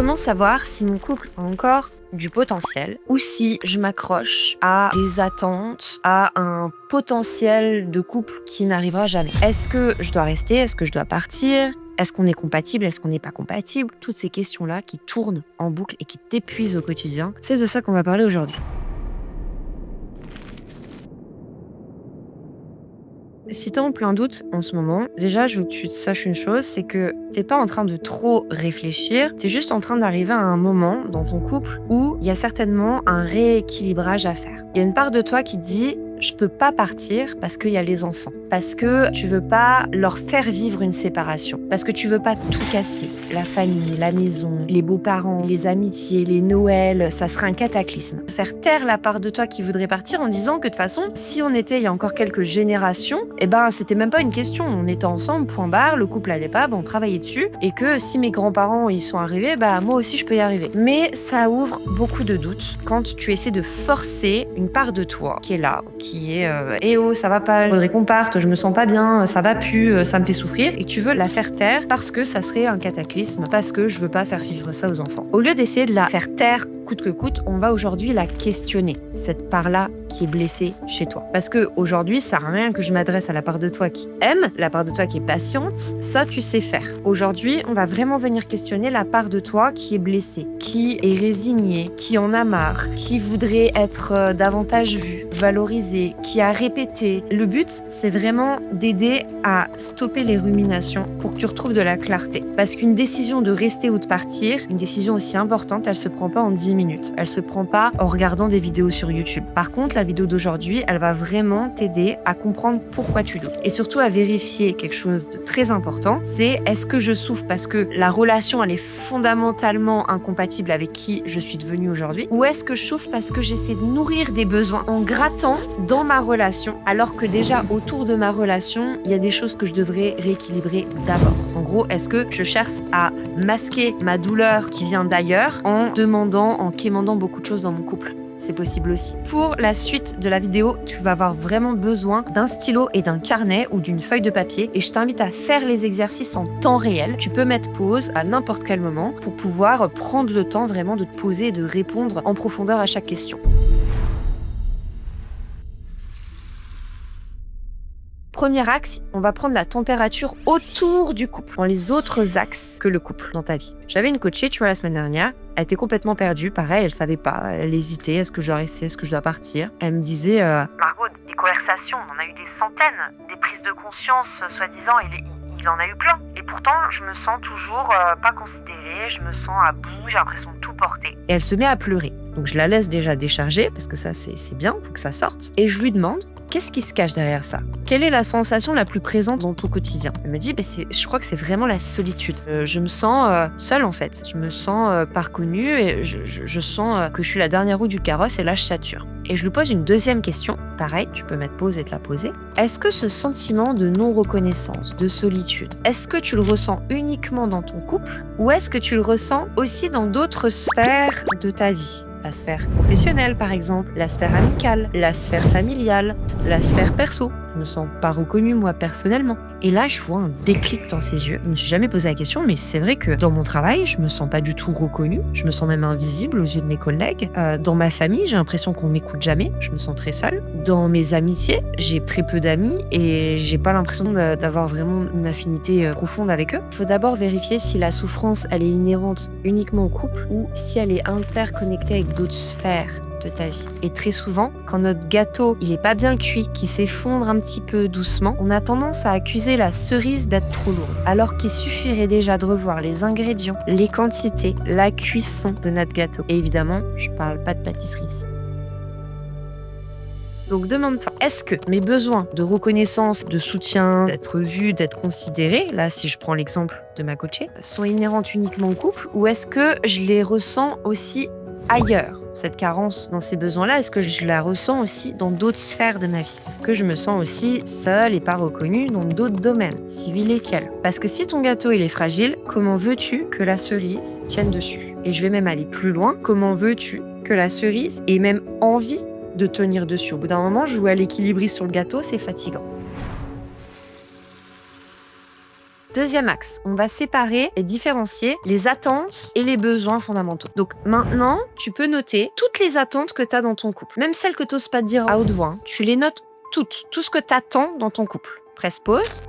Comment savoir si mon couple a encore du potentiel ou si je m'accroche à des attentes, à un potentiel de couple qui n'arrivera jamais? Est-ce que je dois rester? Est-ce que je dois partir? Est-ce qu'on est compatible? Est-ce qu'on n'est pas compatible? Toutes ces questions-là qui tournent en boucle et qui t'épuisent au quotidien, c'est de ça qu'on va parler aujourd'hui. Si t'es en plein doute en ce moment, déjà, je veux que tu te saches une chose, c'est que t'es pas en train de trop réfléchir, t'es juste en train d'arriver à un moment dans ton couple où il y a certainement un rééquilibrage à faire. Il y a une part de toi qui dit je peux pas partir parce qu'il y a les enfants, parce que tu veux pas leur faire vivre une séparation, parce que tu veux pas tout casser, la famille, la maison, les beaux-parents, les amitiés, les Noëls, ça serait un cataclysme. Faire taire la part de toi qui voudrait partir en disant que de toute façon, si on était il y a encore quelques générations, c'était même pas une question, on était ensemble, point barre, le couple allait pas, on travaillait dessus, et que si mes grands-parents y sont arrivés, moi aussi je peux y arriver. Mais ça ouvre beaucoup de doutes quand tu essaies de forcer une part de toi qui est là, qui est eh oh ça va pas, faudrait qu'on parte, je me sens pas bien, ça va plus, ça me fait souffrir, et que tu veux la faire taire parce que ça serait un cataclysme, parce que je veux pas faire vivre ça aux enfants. Au lieu d'essayer de la faire taire coûte que coûte, on va aujourd'hui la questionner, cette part-là qui est blessée chez toi. Parce que aujourd'hui, ça sert à rien que je m'adresse à la part de toi qui aime, la part de toi qui est patiente, ça tu sais faire. Aujourd'hui, on va vraiment venir questionner la part de toi qui est blessée, qui est résignée, qui en a marre, qui voudrait être davantage vue, valorisée, qui a répété. Le but, c'est vraiment d'aider à stopper les ruminations pour que tu retrouves de la clarté. Parce qu'une décision de rester ou de partir, une décision aussi importante, elle se prend pas en 10 minutes. Elle se prend pas en regardant des vidéos sur YouTube. Par contre, la vidéo d'aujourd'hui, elle va vraiment t'aider à comprendre pourquoi tu doutes. Et surtout à vérifier quelque chose de très important, c'est est-ce que je souffre parce que la relation, elle est fondamentalement incompatible avec qui je suis devenue aujourd'hui, ou est-ce que je souffre parce que j'essaie de nourrir des besoins en grattant dans ma relation, alors que déjà autour de ma relation, il y a des choses que je devrais rééquilibrer d'abord. En gros, est-ce que je cherche à masquer ma douleur qui vient d'ailleurs en demandant, en quémandant beaucoup de choses dans mon couple? C'est possible aussi. Pour la suite de la vidéo, tu vas avoir vraiment besoin d'un stylo et d'un carnet ou d'une feuille de papier, et je t'invite à faire les exercices en temps réel. Tu peux mettre pause à n'importe quel moment pour pouvoir prendre le temps vraiment de te poser et de répondre en profondeur à chaque question. Premier axe, on va prendre la température autour du couple, dans les autres axes que le couple dans ta vie. J'avais une coachée, tu vois, la semaine dernière, elle était complètement perdue, pareil, elle savait pas, elle hésitait, est-ce que je dois rester, est-ce que je dois partir? Elle me disait Margot, des conversations, on en a eu des centaines, des prises de conscience, soi-disant, il en a eu plein. Et pourtant, je me sens toujours pas considérée, je me sens à bout, j'ai l'impression de tout porter. Et elle se met à pleurer. Donc je la laisse déjà décharger, parce que ça c'est bien, il faut que ça sorte. Et je lui demande, qu'est-ce qui se cache derrière ça? Quelle est la sensation la plus présente dans ton quotidien? Elle me dit, je crois que c'est vraiment la solitude. Je me sens seule en fait. Je me sens pas reconnue et je sens que je suis la dernière roue du carrosse et là je sature. Et je lui pose une deuxième question. Pareil, tu peux mettre pause et te la poser. Est-ce que ce sentiment de non-reconnaissance, de solitude, est-ce que tu le ressens uniquement dans ton couple ou est-ce que tu le ressens aussi dans d'autres sphères de ta vie? La sphère professionnelle, par exemple, la sphère amicale, la sphère familiale, la sphère perso. Je me sens pas reconnue, moi, personnellement. Et là, je vois un déclic dans ses yeux. Je me suis jamais posé la question, mais c'est vrai que dans mon travail, je me sens pas du tout reconnue. Je me sens même invisible aux yeux de mes collègues. Dans ma famille, j'ai l'impression qu'on m'écoute jamais. Je me sens très seule. Dans mes amitiés, j'ai très peu d'amis et j'ai pas l'impression d'avoir vraiment une affinité profonde avec eux. Il faut d'abord vérifier si la souffrance, elle est inhérente uniquement au couple ou si elle est interconnectée avec d'autres sphères de ta vie. Et très souvent, quand notre gâteau il est pas bien cuit, qui s'effondre un petit peu doucement, on a tendance à accuser la cerise d'être trop lourde, alors qu'il suffirait déjà de revoir les ingrédients, les quantités, la cuisson de notre gâteau. Et évidemment, je parle pas de pâtisserie ici. Donc demande-toi, est-ce que mes besoins de reconnaissance, de soutien, d'être vu, d'être considéré, là si je prends l'exemple de ma coachée, sont inhérentes uniquement au couple ou est-ce que je les ressens aussi ailleurs? Cette carence dans ces besoins-là, est-ce que je la ressens aussi dans d'autres sphères de ma vie? Est-ce que je me sens aussi seule et pas reconnue dans d'autres domaines? Si oui, lesquels? Parce que si ton gâteau il est fragile, comment veux-tu que la cerise tienne dessus? Et je vais même aller plus loin, comment veux-tu que la cerise ait même envie de tenir dessus? Au bout d'un moment, jouer à l'équilibriste sur le gâteau, c'est fatigant. Deuxième axe, on va séparer et différencier les attentes et les besoins fondamentaux. Donc maintenant, tu peux noter toutes les attentes que tu as dans ton couple. Même celles que tu n'oses pas dire à haute voix, tu les notes toutes. Tout ce que tu attends dans ton couple. Presse pause.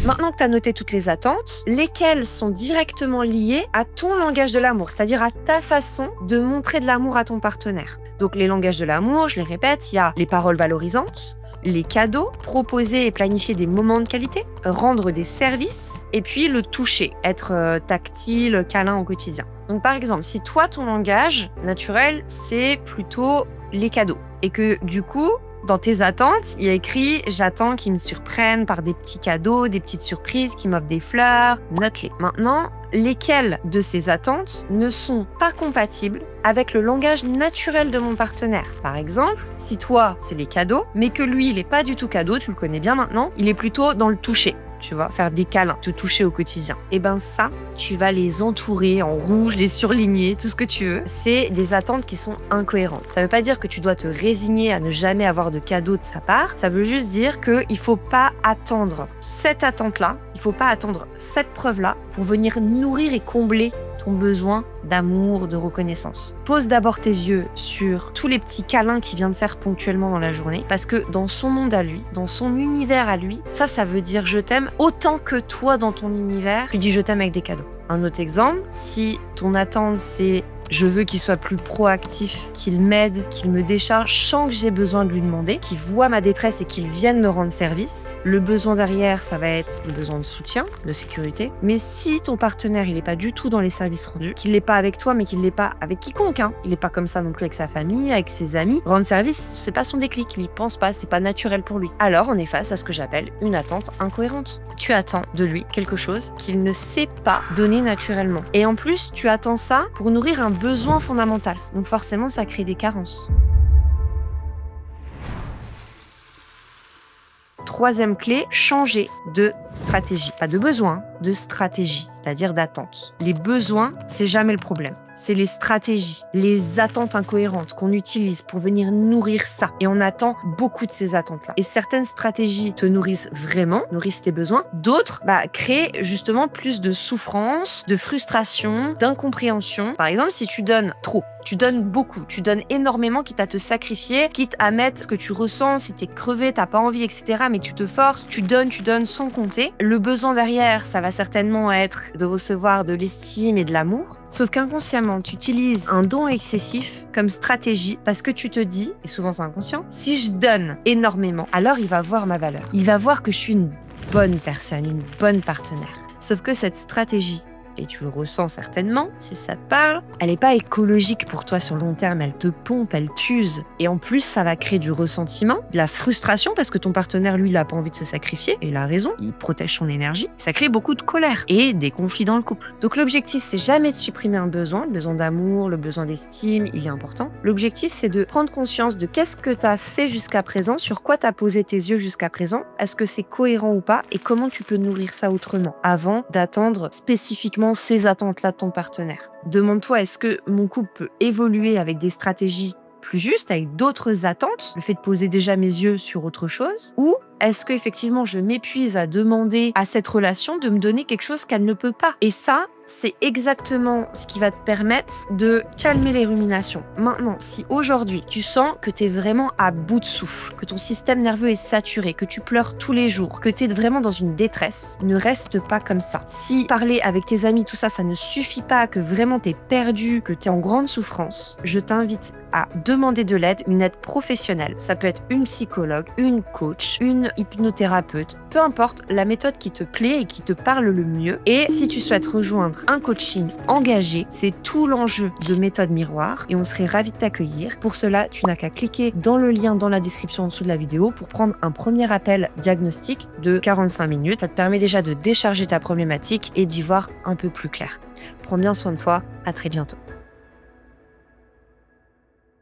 Maintenant que tu as noté toutes les attentes, lesquelles sont directement liées à ton langage de l'amour, c'est-à-dire à ta façon de montrer de l'amour à ton partenaire. Donc les langages de l'amour, je les répète, il y a les paroles valorisantes, les cadeaux, proposer et planifier des moments de qualité, rendre des services, et puis le toucher, être tactile, câlin au quotidien. Donc par exemple, si toi, ton langage naturel, c'est plutôt les cadeaux, et que du coup, dans tes attentes, il y a écrit « J'attends qu'ils me surprennent par des petits cadeaux, des petites surprises, qu'ils m'offrent des fleurs. » Note-les. Maintenant, lesquelles de ces attentes ne sont pas compatibles avec le langage naturel de mon partenaire. Par exemple, si toi, c'est les cadeaux, mais que lui, il n'est pas du tout cadeau, tu le connais bien maintenant, il est plutôt dans le toucher. Tu vois, faire des câlins, te toucher au quotidien. Et ben ça, tu vas les entourer en rouge, les surligner, tout ce que tu veux. C'est des attentes qui sont incohérentes. Ça veut pas dire que tu dois te résigner à ne jamais avoir de cadeau de sa part. Ça veut juste dire qu'il faut pas attendre cette attente-là, il faut pas attendre cette preuve-là pour venir nourrir et combler ton besoin d'amour, de reconnaissance. Pose d'abord tes yeux sur tous les petits câlins qu'il vient de faire ponctuellement dans la journée, parce que dans son monde à lui, dans son univers à lui, ça veut dire je t'aime autant que toi dans ton univers, tu dis je t'aime avec des cadeaux. Un autre exemple, si ton attente c'est je veux qu'il soit plus proactif, qu'il m'aide, qu'il me décharge sans que j'ai besoin de lui demander, qu'il voit ma détresse et qu'il vienne me rendre service. Le besoin derrière, ça va être le besoin de soutien, de sécurité. Mais si ton partenaire, il n'est pas du tout dans les services rendus, qu'il n'est pas avec toi, mais qu'il n'est pas avec quiconque, il n'est pas comme ça non plus avec sa famille, avec ses amis, rendre service, c'est pas son déclic, il y pense pas, c'est pas naturel pour lui. Alors, on est face à ce que j'appelle une attente incohérente. Tu attends de lui quelque chose qu'il ne sait pas donner naturellement. Et en plus, tu attends ça pour nourrir un besoin fondamental. Donc forcément, ça crée des carences. Troisième clé, changer de stratégie. Pas de besoin, de stratégie, c'est-à-dire d'attente. Les besoins, c'est jamais le problème. C'est les stratégies, les attentes incohérentes qu'on utilise pour venir nourrir ça. Et on attend beaucoup de ces attentes-là. Et certaines stratégies te nourrissent vraiment, nourrissent tes besoins. D'autres créent justement plus de souffrance, de frustration, d'incompréhension. Par exemple, si tu donnes trop, tu donnes beaucoup, tu donnes énormément, quitte à te sacrifier, quitte à mettre ce que tu ressens, si t'es crevé, t'as pas envie, etc. Mais tu te forces, tu donnes sans compter. Le besoin derrière, ça va certainement être de recevoir de l'estime et de l'amour. Sauf qu'inconsciemment, tu utilises un don excessif comme stratégie parce que tu te dis, et souvent c'est inconscient, si je donne énormément, alors il va voir ma valeur. Il va voir que je suis une bonne personne, une bonne partenaire. Sauf que cette stratégie, et tu le ressens certainement, si ça te parle, elle n'est pas écologique pour toi sur le long terme, elle te pompe, elle t'use. Et en plus, ça va créer du ressentiment, de la frustration, parce que ton partenaire, lui, il n'a pas envie de se sacrifier, et il a raison, il protège son énergie. Ça crée beaucoup de colère et des conflits dans le couple. Donc l'objectif, c'est jamais de supprimer un besoin, le besoin d'amour, le besoin d'estime, il est important. L'objectif, c'est de prendre conscience de qu'est-ce que tu as fait jusqu'à présent, sur quoi tu as posé tes yeux jusqu'à présent, est-ce que c'est cohérent ou pas, et comment tu peux nourrir ça autrement, avant d'attendre spécifiquement ces attentes-là de ton partenaire. Demande-toi, est-ce que mon couple peut évoluer avec des stratégies plus justes, avec d'autres attentes, le fait de poser déjà mes yeux sur autre chose, ou est-ce qu'effectivement je m'épuise à demander à cette relation de me donner quelque chose qu'elle ne peut pas? Et ça, c'est exactement ce qui va te permettre de calmer les ruminations. Maintenant, si aujourd'hui tu sens que tu es vraiment à bout de souffle, que ton système nerveux est saturé, que tu pleures tous les jours, que tu es vraiment dans une détresse, ne reste pas comme ça. Si parler avec tes amis, tout ça, ça ne suffit pas, que vraiment tu es perdu, que tu es en grande souffrance, je t'invite à demander de l'aide, une aide professionnelle. Ça peut être une psychologue, une coach, une hypnothérapeute, peu importe la méthode qui te plaît et qui te parle le mieux. Et si tu souhaites rejoindre un coaching engagé, c'est tout l'enjeu de Méthode Miroir et on serait ravis de t'accueillir. Pour cela, tu n'as qu'à cliquer dans le lien dans la description en dessous de la vidéo pour prendre un premier appel diagnostic de 45 minutes. Ça te permet déjà de décharger ta problématique et d'y voir un peu plus clair. Prends bien soin de toi, à très bientôt.